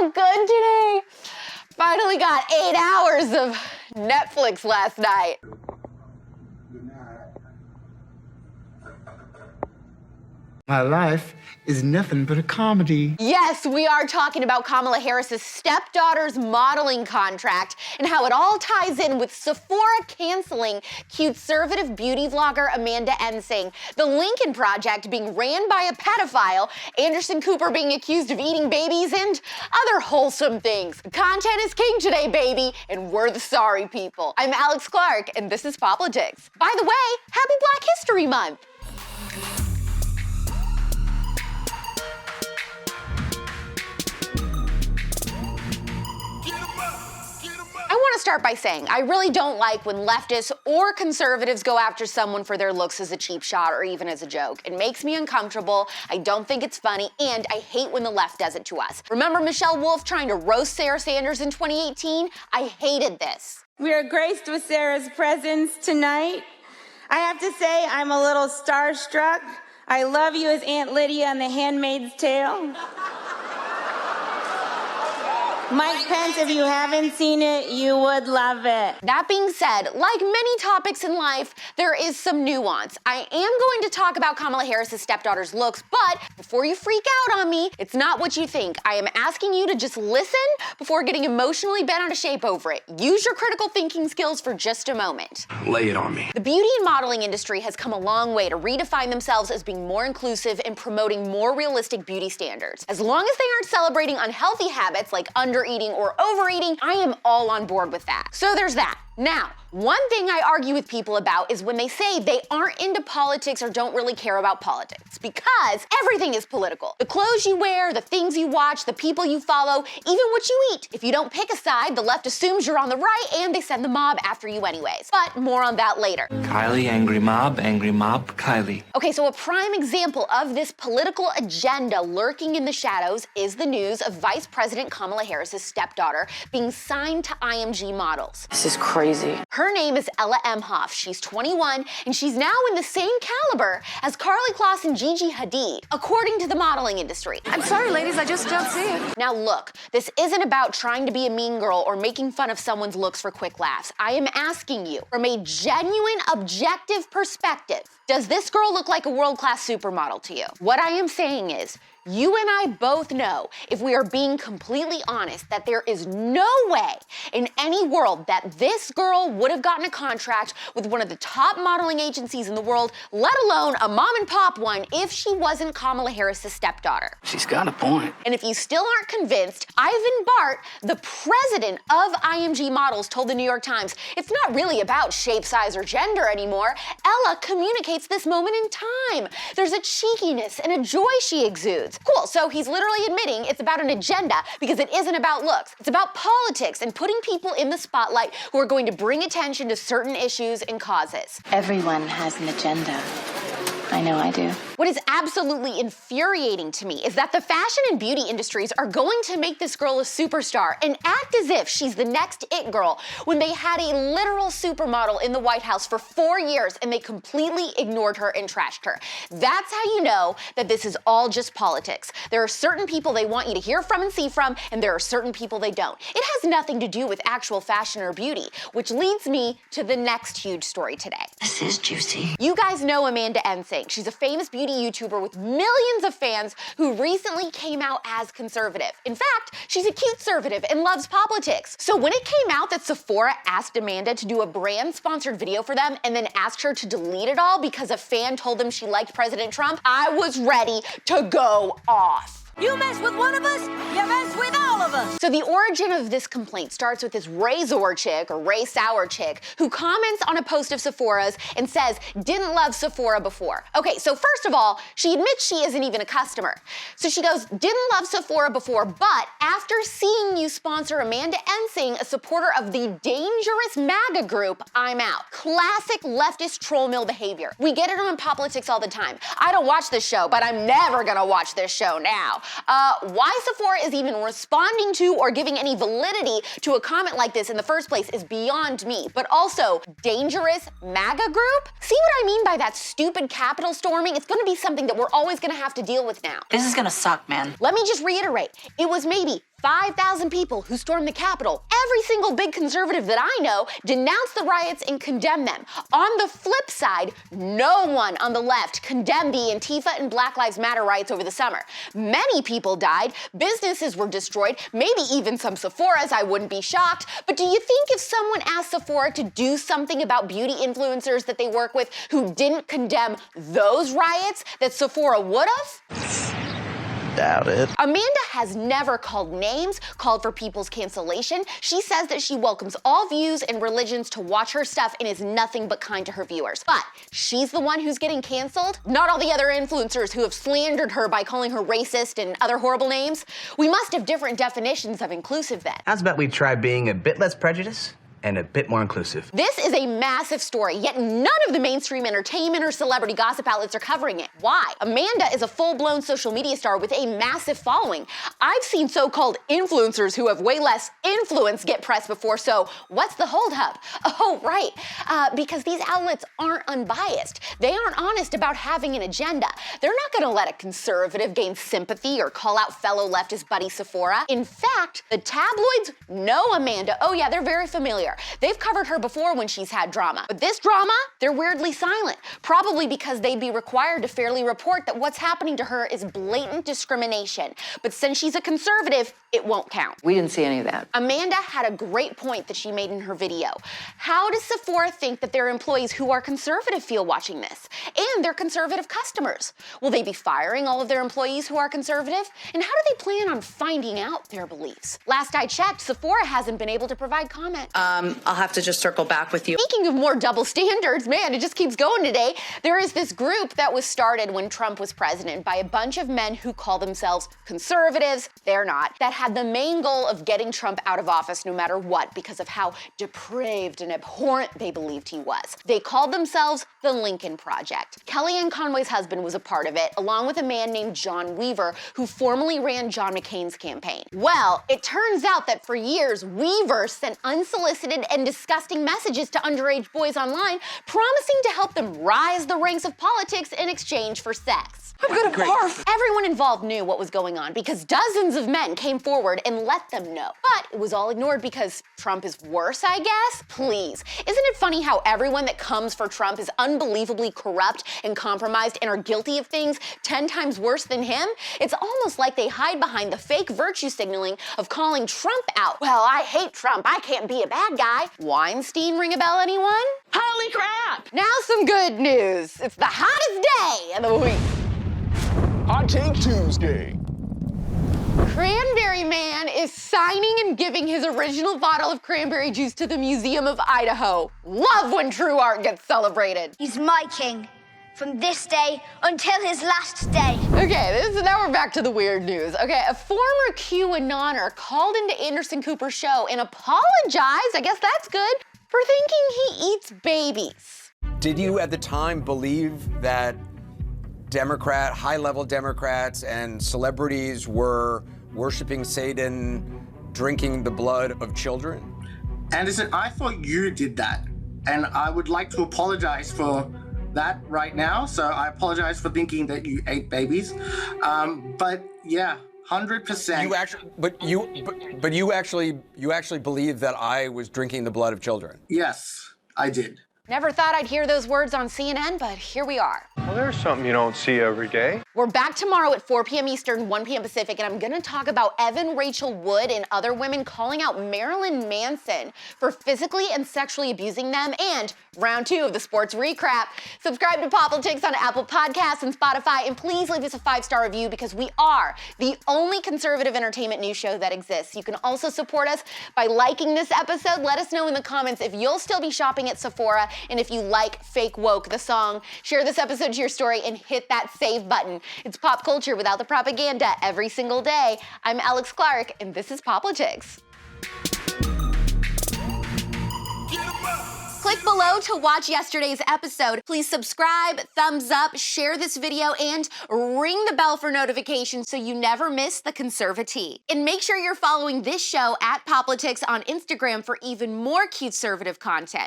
so good today. Finally got 8 hours of Netflix last night. My life is nothing but a comedy. Yes, we are talking about Kamala Harris's stepdaughter's modeling contract and how it all ties in with Sephora canceling CUTEservative beauty vlogger Amanda Ensing, the Lincoln Project being ran by a pedophile, Anderson Cooper being accused of eating babies, and other wholesome things. Content is king today, baby, and we're the sorry people. I'm Alex Clark, and this is POPlitics. By the way, happy Black History Month. I want to start by saying I really don't like when leftists or conservatives go after someone for their looks as a cheap shot or even as a joke. It makes me uncomfortable, I don't think it's funny, and I hate when the left does it to us. Remember Michelle Wolf trying to roast Sarah Sanders in 2018? I hated this. We are graced with Sarah's presence tonight. I have to say I'm a little starstruck. I love you as Aunt Lydia on The Handmaid's Tale. Mike Pence, if you haven't seen it, you would love it. That being said, like many topics in life, there is some nuance. I am going to talk about Kamala Harris's stepdaughter's looks, but before you freak out on me, it's not what you think. I am asking you to just listen before getting emotionally bent out of shape over it. Use your critical thinking skills for just a moment. Lay it on me. The beauty and modeling industry has come a long way to redefine themselves as being more inclusive and promoting more realistic beauty standards. As long as they aren't celebrating unhealthy habits like undereating or overeating, I am all on board with that. So there's that. Now, one thing I argue with people about is when they say they aren't into politics or don't really care about politics, because everything is political. The clothes you wear, the things you watch, the people you follow, even what you eat. If you don't pick a side, the left assumes you're on the right and they send the mob after you anyways. But more on that later. Kylie, angry mob, Kylie. Okay, so a prime example of this political agenda lurking in the shadows is the news of Vice President Kamala Harris's stepdaughter being signed to IMG Models. This is crazy. Her name is Ella Emhoff. She's 21, and she's now in the same caliber as Karlie Kloss and Gigi Hadid, according to the modeling industry. I'm sorry, ladies, I just don't see it. Now look, this isn't about trying to be a mean girl or making fun of someone's looks for quick laughs. I am asking you, from a genuine, objective perspective, does this girl look like a world-class supermodel to you? What I am saying is, you and I both know, if we are being completely honest, that there is no way in any world that this girl would have gotten a contract with one of the top modeling agencies in the world, let alone a mom and pop one, if she wasn't Kamala Harris's stepdaughter. She's got a point. And if you still aren't convinced, Ivan Bart, the president of IMG Models, told the New York Times, it's not really about shape, size, or gender anymore. Ella communicates this moment in time. There's a cheekiness and a joy she exudes. Cool, so he's literally admitting it's about an agenda because it isn't about looks. It's about politics and putting people in the spotlight who are going to bring attention to certain issues and causes. Everyone has an agenda. I know I do. What is absolutely infuriating to me is that the fashion and beauty industries are going to make this girl a superstar and act as if she's the next it girl when they had a literal supermodel in the White House for 4 years and they completely ignored her and trashed her. That's how you know that this is all just politics. There are certain people they want you to hear from and see from, and there are certain people they don't. It has nothing to do with actual fashion or beauty, which leads me to the next huge story today. This is juicy. You guys know Amanda Ensing. She's a famous beauty YouTuber with millions of fans who recently came out as conservative. In fact, she's a CUTEservative and loves POPlitics. So when it came out that Sephora asked Amanda to do a brand-sponsored video for them and then asked her to delete it all because a fan told them she liked President Trump, I was ready to go off. You mess with one of us, you mess with all of us. So the origin of this complaint starts with this Razor chick, or Ray Sour chick, who comments on a post of Sephora's and says, didn't love Sephora before. Okay, so first of all, she admits she isn't even a customer. So she goes, didn't love Sephora before, but after seeing you sponsor Amanda Ensing, a supporter of the dangerous MAGA group, I'm out. Classic leftist troll mill behavior. We get it on POPlitics all the time. I don't watch this show, but I'm never gonna watch this show now. Why Sephora is even responding to or giving any validity to a comment like this in the first place is beyond me. But also, dangerous MAGA group? See what I mean by that stupid Capitol storming? It's gonna be something that we're always gonna have to deal with now. This is gonna suck, man. Let me just reiterate, it was maybe 5,000 people who stormed the Capitol, every single big conservative that I know denounced the riots and condemned them. On the flip side, no one on the left condemned the Antifa and Black Lives Matter riots over the summer. Many people died, businesses were destroyed, maybe even some Sephoras, I wouldn't be shocked. But do you think if someone asked Sephora to do something about beauty influencers that they work with who didn't condemn those riots, that Sephora would have? Doubt it. Amanda has never called names, called for people's cancellation. She says that she welcomes all views and religions to watch her stuff and is nothing but kind to her viewers. But she's the one who's getting canceled, not all the other influencers who have slandered her by calling her racist and other horrible names. We must have different definitions of inclusive then. How's about we try being a bit less prejudiced and a bit more inclusive? This is a massive story, yet none of the mainstream entertainment or celebrity gossip outlets are covering it. Why? Amanda is a full-blown social media star with a massive following. I've seen so-called influencers who have way less influence get press before, so what's the holdup? Oh, right, because these outlets aren't unbiased. They aren't honest about having an agenda. They're not gonna let a conservative gain sympathy or call out fellow leftist buddy Sephora. In fact, the tabloids know Amanda. Oh yeah, they're very familiar. They've covered her before when she's had drama. But this drama, they're weirdly silent. Probably because they'd be required to fairly report that what's happening to her is blatant discrimination. But since she's a conservative, it won't count. We didn't see any of that. Amanda had a great point that she made in her video. How does Sephora think that their employees who are conservative feel watching this? And their conservative customers? Will they be firing all of their employees who are conservative? And how do they plan on finding out their beliefs? Last I checked, Sephora hasn't been able to provide comment. I'll have to just circle back with you. Speaking of more double standards, man, it just keeps going today. There is this group that was started when Trump was president by a bunch of men who call themselves conservatives. They're not. That had the main goal of getting Trump out of office no matter what because of how depraved and abhorrent they believed he was. They called themselves the Lincoln Project. Kellyanne Conway's husband was a part of it, along with a man named John Weaver, who formerly ran John McCain's campaign. Well, it turns out that for years, Weaver sent unsolicited and disgusting messages to underage boys online, promising to help them rise the ranks of politics in exchange for sex. I'm gonna barf. Everyone involved knew what was going on because dozens of men came forward and let them know. But it was all ignored because Trump is worse, I guess? Please. Isn't it funny how everyone that comes for Trump is unbelievably corrupt and compromised and are guilty of things 10 times worse than him? It's almost like they hide behind the fake virtue signaling of calling Trump out. Well, I hate Trump. I can't be a bad guy. Weinstein ring a bell, anyone? Holy crap! Now some good news. It's the hottest day of the week. Hot Take Tuesday. Cranberry Man is signing and giving his original bottle of cranberry juice to the Museum of Idaho. Love when true art gets celebrated. He's my king. From this day until his last day. Okay, now we're back to the weird news. Okay, a former QAnoner called into Anderson Cooper's show and apologized, I guess that's good, for thinking he eats babies. Did you at the time believe that high-level Democrats and celebrities were worshiping Satan, drinking the blood of children? Anderson, I thought you did that, and I would like to apologize for that right now. So I apologize for thinking that you ate babies. But yeah, 100%. You actually believe that I was drinking the blood of children? Yes, I did. Never thought I'd hear those words on CNN, but here we are. Well, there's something you don't see every day. We're back tomorrow at 4 p.m. Eastern, 1 p.m. Pacific, and I'm gonna talk about Evan Rachel Wood and other women calling out Marilyn Manson for physically and sexually abusing them, and round 2 of the sports recap. Subscribe to POPlitics on Apple Podcasts and Spotify, and please leave us a 5-star review because we are the only conservative entertainment news show that exists. You can also support us by liking this episode. Let us know in the comments if you'll still be shopping at Sephora, and if you like Fake Woke, the song. Share this episode to your story and hit that save button. It's pop culture without the propaganda every single day. I'm Alex Clark, and this is POPlitics. Click below to watch yesterday's episode. Please subscribe, thumbs up, share this video, and ring the bell for notifications so you never miss the conservatee. And make sure you're following this show at POPlitics on Instagram for even more CUTEservative content.